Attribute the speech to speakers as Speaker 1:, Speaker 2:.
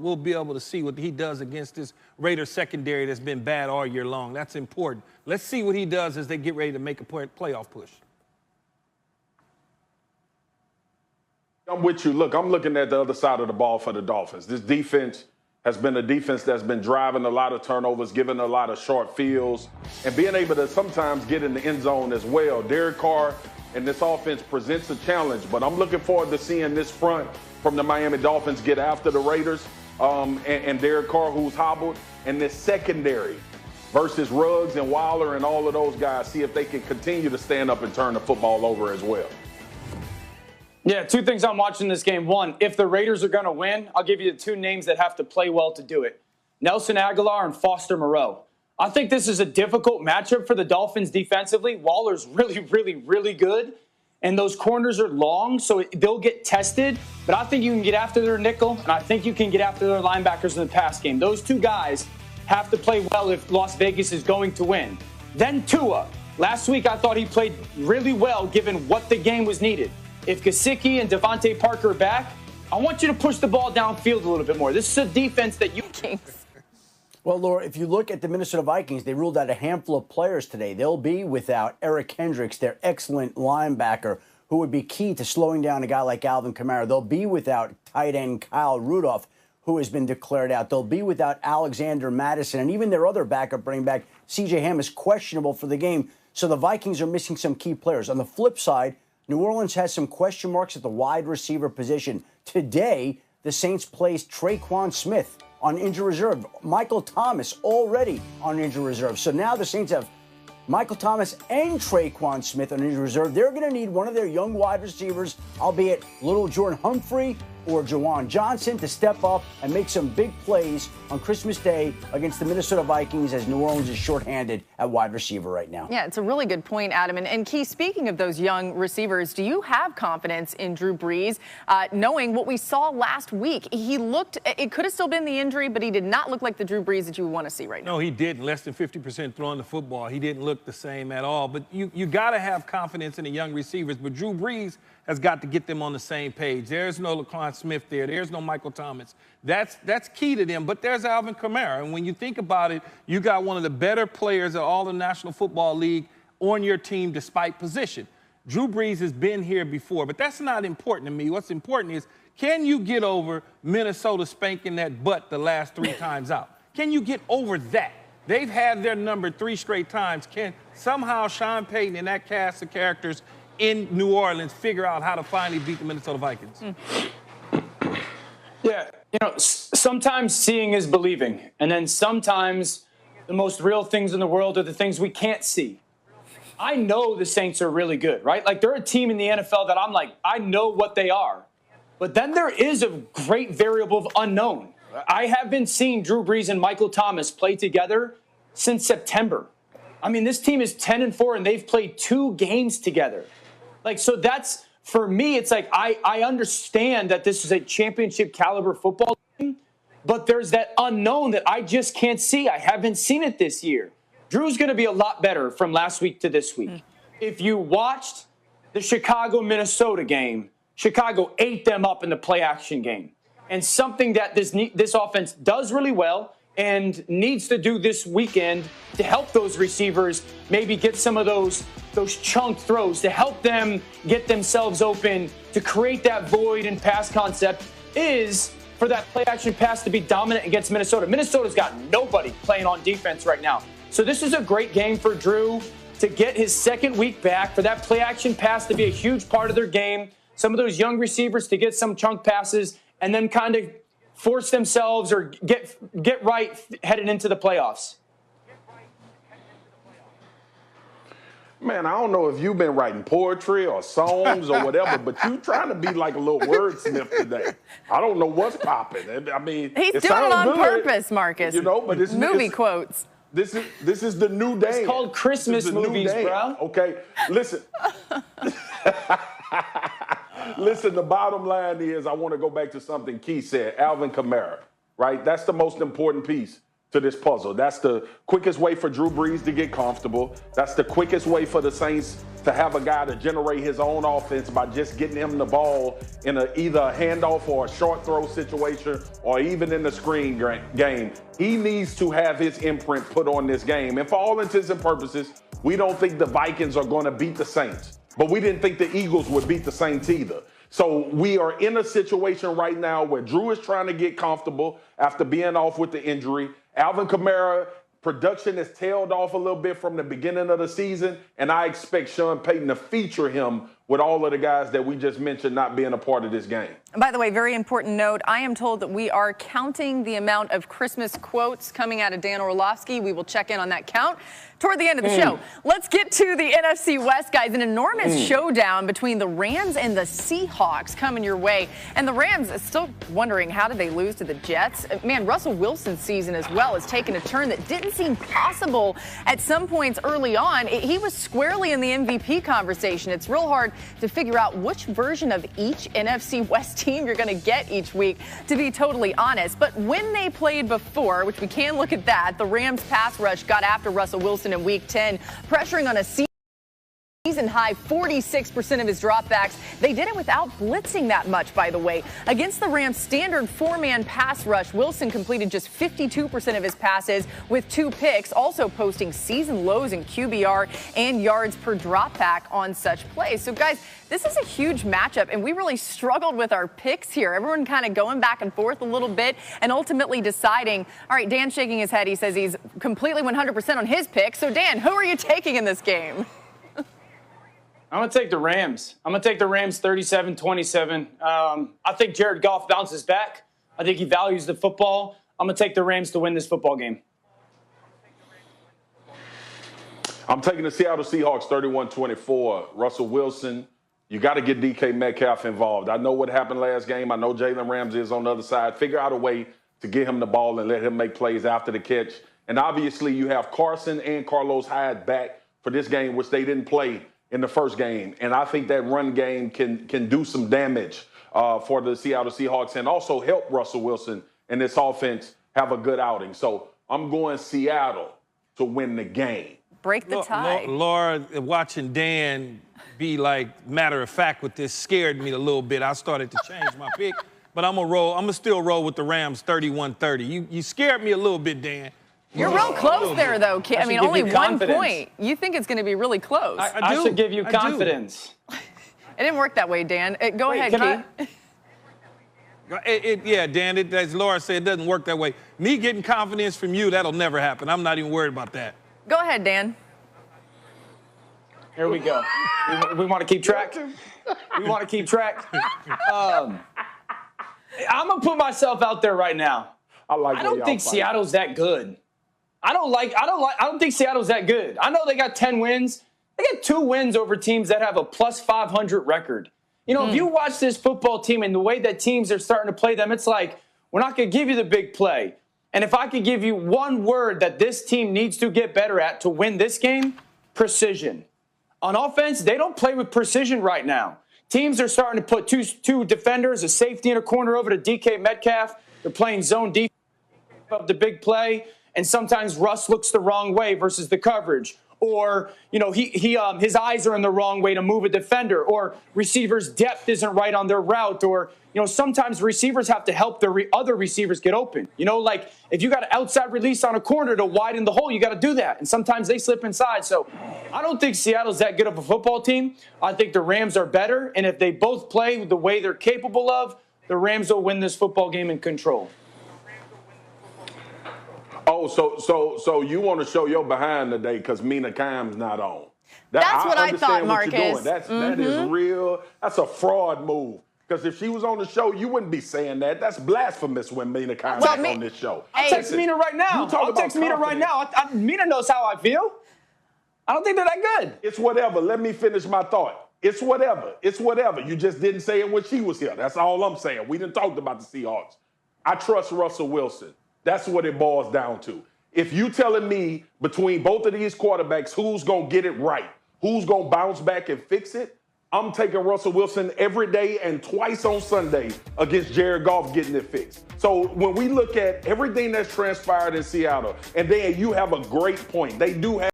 Speaker 1: we'll be able to see what he does against this Raiders secondary that's been bad all year long. That's important. Let's see what he does as they get ready to make a playoff push.
Speaker 2: I'm with you. Look, I'm looking at the other side of the ball for the Dolphins. This defense has been a defense that's been driving a lot of turnovers, giving a lot of short fields, and being able to sometimes get in the end zone as well. Derek Carr and this offense presents a challenge, but I'm looking forward to seeing this front from the Miami Dolphins get after the Raiders and Derek Carr, who's hobbled, and this secondary versus Ruggs and Waller and all of those guys, see if they can continue to stand up and turn the football over as well.
Speaker 3: Yeah, two things I'm watching this game. One, if the Raiders are going to win, I'll give you the two names that have to play well to do it. Nelson Aguilar and Foster Moreau. I think this is a difficult matchup for the Dolphins defensively. Waller's really, really, really good, and those corners are long, so they'll get tested. But I think you can get after their nickel, and I think you can get after their linebackers in the pass game. Those two guys have to play well if Las Vegas is going to win. Then Tua. Last week I thought he played really well given what the game was needed. If Gesicki and Devontae Parker are back, I want you to push the ball downfield a little bit more. This is a defense that you can't.
Speaker 4: Well, Laura, if you look at the Minnesota Vikings, they ruled out a handful of players today. They'll be without Eric Kendricks, their excellent linebacker, who would be key to slowing down a guy like Alvin Kamara. They'll be without tight end Kyle Rudolph, who has been declared out. They'll be without Alexander Madison, and even their other backup running back, C.J. Ham, is questionable for the game. So the Vikings are missing some key players. On the flip side, New Orleans has some question marks at the wide receiver position. Today, the Saints placed Traquan Smith on injured reserve. Michael Thomas already on injured reserve. So now the Saints have Michael Thomas and Traquan Smith on injured reserve. They're going to need one of their young wide receivers, albeit little Jordan Humphrey or Jawan Johnson, to step up and make some big plays on Christmas Day against the Minnesota Vikings, as New Orleans is shorthanded at wide receiver right now.
Speaker 5: Yeah, it's a really good point, Adam. And Key, speaking of those young receivers, do you have confidence in Drew Brees, knowing what we saw last week? He looked, it could have still been the injury, but he did not look like the Drew Brees that you would want to see right now.
Speaker 1: No, he didn't. Less than 50% throwing the football. He didn't look the same at all. But you got to have confidence in the young receivers. But Drew Brees has got to get them on the same page. There's no Laquan Smith there. There's no Michael Thomas. That's key to them. But there's Alvin Kamara. And when you think about it, you got one of the better players of all the National Football League on your team despite position. Drew Brees has been here before, but that's not important to me. What's important is, can you get over Minnesota spanking that butt the last 3 times out? Can you get over that? They've had their number 3 straight times. Can somehow Sean Payton and that cast of characters in New Orleans figure out how to finally beat the Minnesota Vikings?
Speaker 3: Yeah, sometimes seeing is believing. And then sometimes the most real things in the world are the things we can't see. I know the Saints are really good, right? Like, they're a team in the NFL that I'm like, I know what they are. But then there is a great variable of unknown. I have been seeing Drew Brees and Michael Thomas play together since September. I mean, this team is 10-4, and they've played 2 games together. Like, so that's, for me, it's like I understand that this is a championship caliber football team, but there's that unknown that I just can't see. I haven't seen it this year. Drew's going to be a lot better from last week to this week. If you watched the Chicago-Minnesota game, Chicago ate them up in the play-action game. And something that this offense does really well and needs to do this weekend to help those receivers maybe get some of those chunk throws, to help them get themselves open, to create that void in pass concept, is for that play-action pass to be dominant against Minnesota. Minnesota's got nobody playing on defense right now. So this is a great game for Drew to get his second week back, for that play-action pass to be a huge part of their game, some of those young receivers to get some chunk passes, and then kind of force themselves or get right headed into the playoffs.
Speaker 2: Man, I don't know if you've been writing poetry or songs or whatever, but you trying to be like a little wordsmith today. I don't know what's popping. I mean,
Speaker 5: he's
Speaker 2: it
Speaker 5: doing it on
Speaker 2: good,
Speaker 5: purpose, Marcus.
Speaker 2: But it's
Speaker 5: movie quotes.
Speaker 2: This is the new day.
Speaker 3: It's called Christmas movies, bro.
Speaker 2: Okay, listen. Listen, the bottom line is, I want to go back to something Key said, Alvin Kamara, right? That's the most important piece to this puzzle. That's the quickest way for Drew Brees to get comfortable. That's the quickest way for the Saints to have a guy to generate his own offense by just getting him the ball in either a handoff or a short throw situation or even in the screen game. He needs to have his imprint put on this game. And for all intents and purposes, we don't think the Vikings are going to beat the Saints. But we didn't think the Eagles would beat the Saints either. So we are in a situation right now where Drew is trying to get comfortable after being off with the injury. Alvin Kamara production has tailed off a little bit from the beginning of the season, and I expect Sean Payton to feature him with all of the guys that we just mentioned not being a part of this game.
Speaker 5: By the way, very important note, I am told that we are counting the amount of Christmas quotes coming out of Dan Orlovsky. We will check in on that count toward the end of the show. Let's get to the NFC West, guys. An enormous showdown between the Rams and the Seahawks coming your way. And the Rams are still wondering, how did they lose to the Jets? Man, Russell Wilson's season as well has taken a turn that didn't seem possible at some points early on. He was squarely in the MVP conversation. It's real hard to figure out which version of each NFC West team you're going to get each week, to be totally honest. But when they played before, which we can look at that, the Rams pass rush got after Russell Wilson in Week 10, pressuring on a season high 46% of his dropbacks. They did it without blitzing that much, by the way. Against the Rams' standard four-man pass rush, Wilson completed just 52% of his passes with 2 picks, also posting season lows in QBR and yards per dropback on such plays. So, guys, this is a huge matchup, and we really struggled with our picks here. Everyone kind of going back and forth a little bit and ultimately deciding. All right, Dan's shaking his head. He says he's completely 100% on his pick. So, Dan, who are you taking in this game?
Speaker 3: I'm going to take the Rams. I'm going to take the Rams 37-27. I think Jared Goff bounces back. I think he values the football. I'm going to take the Rams to win this football game.
Speaker 2: I'm taking the Seattle Seahawks 31-24. Russell Wilson, you got to get DK Metcalf involved. I know what happened last game. I know Jalen Ramsey is on the other side. Figure out a way to get him the ball and let him make plays after the catch. And obviously you have Carson and Carlos Hyde back for this game, which they didn't play in the first game. And I think that run game can do some damage for the Seattle Seahawks and also help Russell Wilson and this offense have a good outing. So I'm going Seattle to win the game.
Speaker 5: Break the tie.
Speaker 1: Laura, watching Dan be like matter of fact with this scared me a little bit. I started to change my pick, but I'm gonna still roll with the Rams 31-30. You scared me a little bit, Dan.
Speaker 5: You're real close there, though, Kid. I mean, only 1 point. You think it's going to be really close.
Speaker 3: I should give you confidence.
Speaker 5: It didn't work that way, Dan. Go ahead,
Speaker 1: Key. Yeah, Dan, as Laura said, it doesn't work that way. Me getting confidence from you, that'll never happen. I'm not even worried about that.
Speaker 5: Go ahead, Dan.
Speaker 3: Here we go. We want to keep track? We want to keep track? I'm going to put myself out there right now. I don't think Seattle's that good. I don't think Seattle's that good. I know they got 10 wins. They got 2 wins over teams that have a plus 500 record. You know, if you watch this football team and the way that teams are starting to play them, it's like, we're not going to give you the big play. And if I could give you one word that this team needs to get better at to win this game, precision. On offense, they don't play with precision right now. Teams are starting to put two defenders, a safety and a corner over to DK Metcalf. They're playing zone defense of the big play. And sometimes Russ looks the wrong way versus the coverage. Or, you know, his eyes are in the wrong way to move a defender. Or receivers' depth isn't right on their route. Or, you know, sometimes receivers have to help their other receivers get open. You know, like if you got an outside release on a corner to widen the hole, you got to do that. And sometimes they slip inside. So I don't think Seattle's that good of a football team. I think the Rams are better. And if they both play the way they're capable of, the Rams will win this football game in control.
Speaker 2: Oh, so you want to show your behind today because Mina Kimes not on.
Speaker 5: That's what I thought,
Speaker 2: what
Speaker 5: Marcus.
Speaker 2: That is real. That's a fraud move. Because if she was on the show, you wouldn't be saying that. That's blasphemous when Mina Kimes is on this show.
Speaker 3: I'll text Mina right now. Mina knows how I feel. I don't think they're that good.
Speaker 2: It's whatever. Let me finish my thought. It's whatever. It's whatever. You just didn't say it when she was here. That's all I'm saying. We didn't talk about the Seahawks. I trust Russell Wilson. That's what it boils down to. If you telling me between both of these quarterbacks who's going to get it right, who's going to bounce back and fix it, I'm taking Russell Wilson every day and twice on Sunday against Jared Goff getting it fixed. So when we look at everything that's transpired in Seattle, and then you have a great point. They do have